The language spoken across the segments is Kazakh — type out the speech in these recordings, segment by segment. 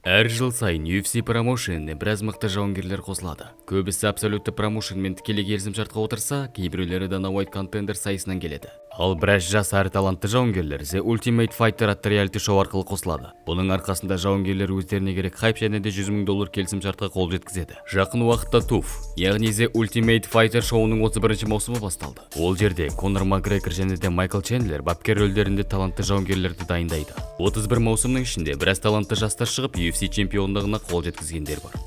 Әр жыл сайын UFC промоушеніне біраз мықты жауынгерлер қосылады. Көбісі абсолютті промоушенмен тікелей келісім-шартқа отырса, кейбіреулері Dana White Contender сайысынан келеді. Ал біраз жас әрі талантты жауынгерлер The Ultimate Fighter атты реалити шоу арқылы қосылады. Бұның арқасында жауынгерлер өздеріне керек хайп және де $100 000 келісім-шартқа қол жеткізеді. Жақын уақытта TUF, яғни The Ultimate Fighter шоуының 31 маусымы басталды. Ол жерде Конор Макгрегор және де Майкл Чендлер бапкер рөлдерінде талантты жауынгерлерді дайындайды. 31 маусымның ішінде біраз талантты жастар шығып UFC чемпиондығына қол жеткізгендер бар.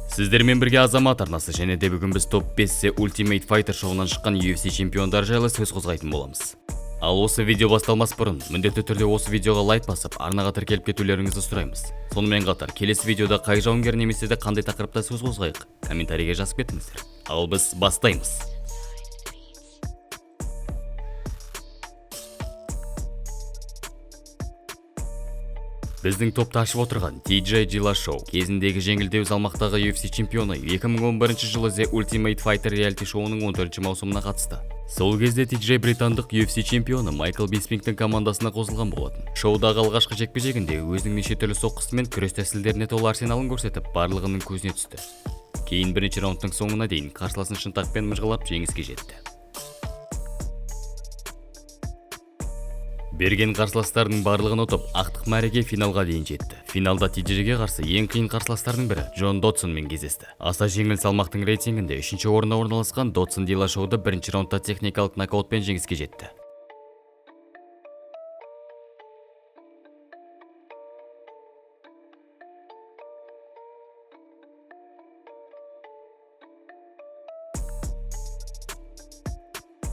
Сіздермен бірге Азамат арнасы және де бүгін біз топ 5 Ultimate Fighter шоуынан шыққан UFC чемпиондар жайлы сөз қозғайтын боламыз. Ал осы видео басталмас бұрын, міндетті түрде осы видеоға лайк басып, арнаға тіркеліп кетулеріңізді сұраймыз. Сонымен қатар, келесі видеода қай жауынгер немесе де қандай тақырыпта сөз қозғайық, комментарийге жазып кетіңіздер. Ал біз бастаймыз. Біздің топта ашып отырған TJ Dillashaw кезіндегі жеңілдеу салмақтағы UFC чемпионы 2011 жылы The Ultimate Fighter реалити шоуының 14 маусымына қатысты. Сол кезде TJ британдық UFC чемпионы Майкл Биспингтің командасына қосылған болатын. Шоудағы алғашқы жекпе-жегінде өзінің неше түрлі соққысы мен күрес тәсілдеріне толы арсеналын көрсетіп, барлығының көзіне түсті. Кейін бірінші раундтың соңына дейін қарсыласын шынтақпен мыжғылап жеңіске жетті. Берген қарсыластарының барлығын ұтып, ақтық мәреге финалға дейін жетті. Финалда TJ'ге қарсы ең қиын қарсыластардың бірі Джон Додсонмен кездесті. Аса жеңіл салмақтың рейтингінде 3-ші орында орналасқан Додсон Диллашоуды бірінші раундта техникалық нокаутпен жеңіске жетті.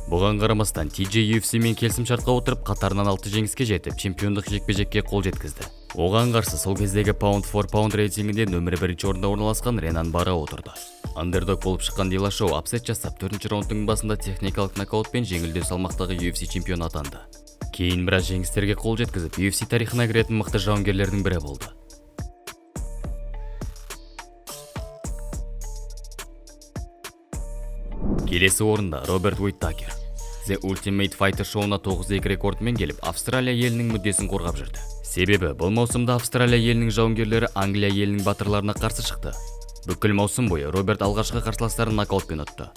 Бұған қарамастан TJ UFC-мен келісім-шартқа отырып, қатарынан 6 жеңіске жетіп, чемпиондық жекпе-жекке қол жеткізді. Оған қарсы сол кездегі Pound for Pound рейтингінде нөмірі 1-ші орында орналасқан Ренан Бара отырды. Андердог болып шыққан Dillashaw апсет жасап, 4-ші раундтың басында техникалық нокаутпен жеңілдеу салмақтағы UFC чемпионы атанды. Кейін біраз жеңістерге қол жеткізіп, UFC тарихына кіретін мықты жауынгерлердің бірі болды. Келесі орында Роберт Уиттакер. The Ultimate Fighter шоуына 9-2 рекордымен келіп, Австралия елінің мүддесін қорғап жүрді. Себебі бұл маусымда Австралия елінің жауынгерлері Англия елінің батырларына қарсы шықты. Бүкіл маусым бойы Роберт алғашқы қарсыластарын нокаутпен ұтты.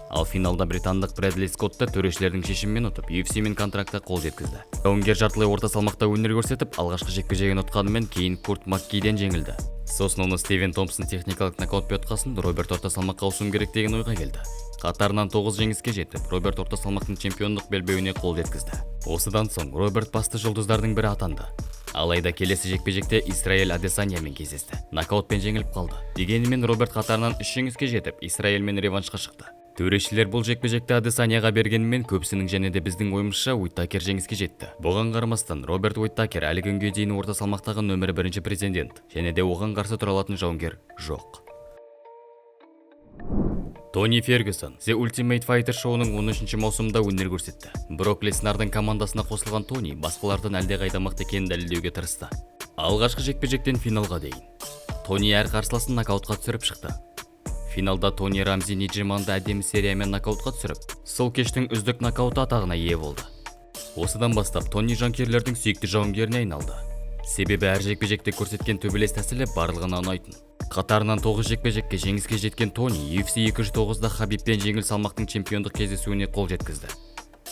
Ал финалда британдық Брэдли Скоттты төрешілердің шешімімен ұтып, UFC-мен контрактқа қол жеткізді. Жауынгер жартылай орта салмақта өнер көрсетіп, алғашқы жекпе-жегін ұтқанымен кейін Курт Маккиден жеңілді. Сосын оны Стивен Томпсон техникалық нокаутпен ұтқасын, Роберт орта салмаққа ауысуым керек деген ойға келді. Қатарынан 9 жеңіске жетіп, Роберт орта салмақтың чемпиондық белбеуіне қол жеткізді. Осыдан соң Роберт басты жұлдыздардың бірі атанды. Алайда келесі жекпе-жекте Исраэль Адесаниямен кездесті. Нокаутпен жеңіліп қалды. Дегенмен Роберт қатарынан 3 жеңіске жетіп, Исраэльмен реваншқа шықты. Төрешілер бұл жекпе-жекті Адесанияға бергенімен көпсінің және де біздің ойымызша Уиттакер жеңіске жетті. Бұған қарамастан Роберт Уиттакер әлі күнге дейін орта салмақтағы нөмірі 1-ші претендент, және де оған қарсы тұра алатын жауынгер жоқ. Тони Фергюсон The Ultimate Fighter шоуының 13-ші маусымында өнер көрсетті. Брок Леснардың командасына қосылған Тони басқалардан әлдеқайда мықты екенін дәлелдеуге тырысты. Алғашқы жекпе-жектен финалға дейін Тони әр қарсыласын нокаутқа түсіріп шықты. Финалда Тони Рамзи Ниджиманды әдемі сериямен нокаутқа түсіріп, сол кештің үздік нокауты атағына ие болды. Осыдан бастап Тони жанкүйерлердің сүйікті жауынгеріне айналды. Себебі әр жекпе-жекте көрсеткен төбелес тәсілі барлығына ұнайтын. Қатарынан 9 жекпе-жекке жеңіске жеткен Тони UFC 209-да Хабибпен жеңіл салмақтың чемпиондық кездесуіне қол жеткізді.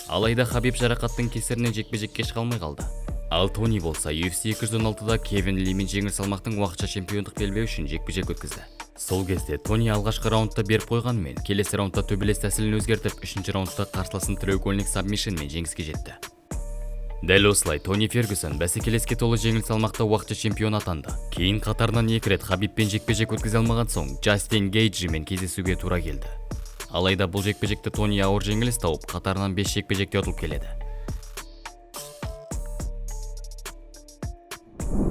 Алайда Хабиб жарақаттың кесірінен жекпе-жекке шыға алмай қалды. Ал Тони болса UFC 216-да Кевин Лимен жеңіл салмақтың уақытша чемпиондық белбеуі үшін жекпе-жек өткізді. Сол кезде Тони алғашқы раундта беріп қойғанымен, келесі раундта төбелес тәсілін өзгертіп, 3-ші раундта қарсыласын треугольник сабмишнмен жеңіске жетті. Дәл осылай Тони Фергюсон бәсекелеске толы жеңіл салмақта уақытша чемпион атанды. Кейін қатарынан 2 рет Хабибпен жекпе-жек өткізе алмаған соң, Джастин Гейджімен кездесуге тура келді. Алайда бұл жекпе-жекте Тони ауыр жеңіліс тауып, қатарынан 5 жекпе-жекте ұтылып келеді.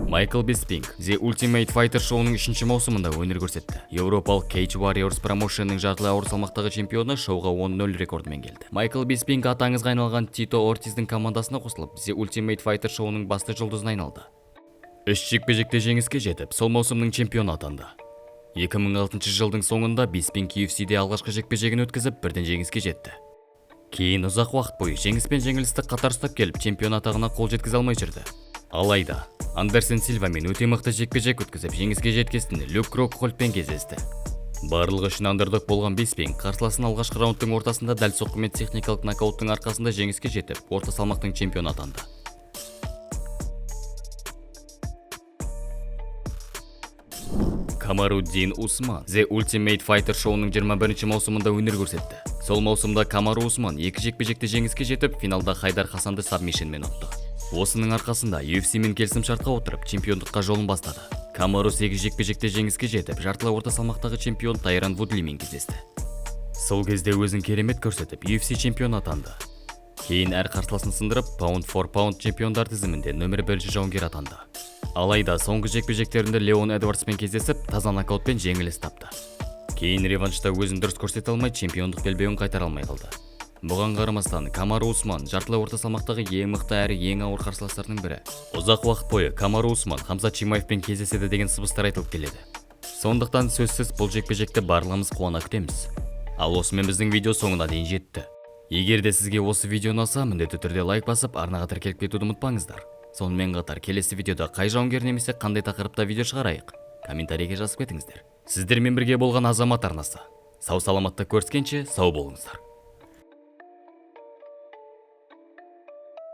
Майкл Биспинг The Ultimate Fighter шоуының 3-ші маусымында өнер көрсетті. Еуропалық Cage Warriors промоушенінің жартылай ауыр салмақтағы чемпионы шоуға 10-0 рекордымен келді. Майкл Биспинг атаңызға айналған Тито Ортиздің командасына қосылып, The Ultimate Fighter шоуының басты жұлдызына айналды. 3 жекпе-жекте жеңіске жетіп, сол маусымның чемпионы атанды. 2006 жылдың соңында Биспинг UFC-де алғашқы жекпе-жегін өткізіп, бірден жеңіске жетті. Кейін ұзақ уақыт бойы жеңіс пен жеңілісті қатар ұстап келіп, чемпион атағына қол жеткізе алмай жүрді. Алайда, Андерсон Силвамен өте мықты жекпе-жек өткізіп, жеңіске жеткесін Люк Рокхольдпен кездесті. Барлығы үшін андердог болған Беспен қарсыласын алғашқы раундтың ортасында дәл соққымен техникалық нокауттың арқасында жеңіске жетіп, орта салмақтың чемпионы атанды. Камаруддин Усман The Ultimate Fighter шоуының 21 маусымында өнер көрсетті. Сол маусымда Камару Усман екі жекпе-жекте жеңіске жетіп, финалда Хайдар Хасанды сабмишнмен ұтты. Осының арқасында UFC-мен келісім-шартқа отырып, чемпиондыққа жолын бастады. Камару 8 жекпе-жекте жеңіске жетіп, жартылай орта салмақтағы чемпион Тайран Вудлимен кездесті. Сол кезде өзін керемет көрсетіп, UFC чемпионы атанды. Кейін әр қарсыласын сындырып, паунд for паунд чемпиондар тізімінде нөмір 1 жауынгер атанды. Алайда соңғы жекпе-жектерінде Леон Эдвардспен кездесіп, таза нокаутпен жеңіліс тапты. Кейін реваншта өзін дұрыс көрсете алмай, чемпиондық белбеуін қайтара алмай қалды. Бұған қарамастан, Камару Усман жартылай орта салмақтағы ең мықты әрі ең ауыр қарсыластарының бірі. Ұзақ уақыт бойы Камару Усман Хамзат Чимаевпен кездеседі деген сыбыстар айтылып келеді. Сондықтан сөзсіз бұл жекпе-жекті барлығымыз қуана күтеміз. Ал осымен біздің видео соңына дейін жетті. Егер де сізге осы видео ұнаса, міндетті түрде лайк басып, арнаға тіркеліп кетуді ұмытпаңыздар. Сонымен қатар келесі видеода қай жауынгер немесе қандай тақырыпта видео шығарайық, комментарийге жазып кетіңіздер. Сіздермен бірге болған Азамат арнасы. Сау саламатта көріскенше сау болыңыздар.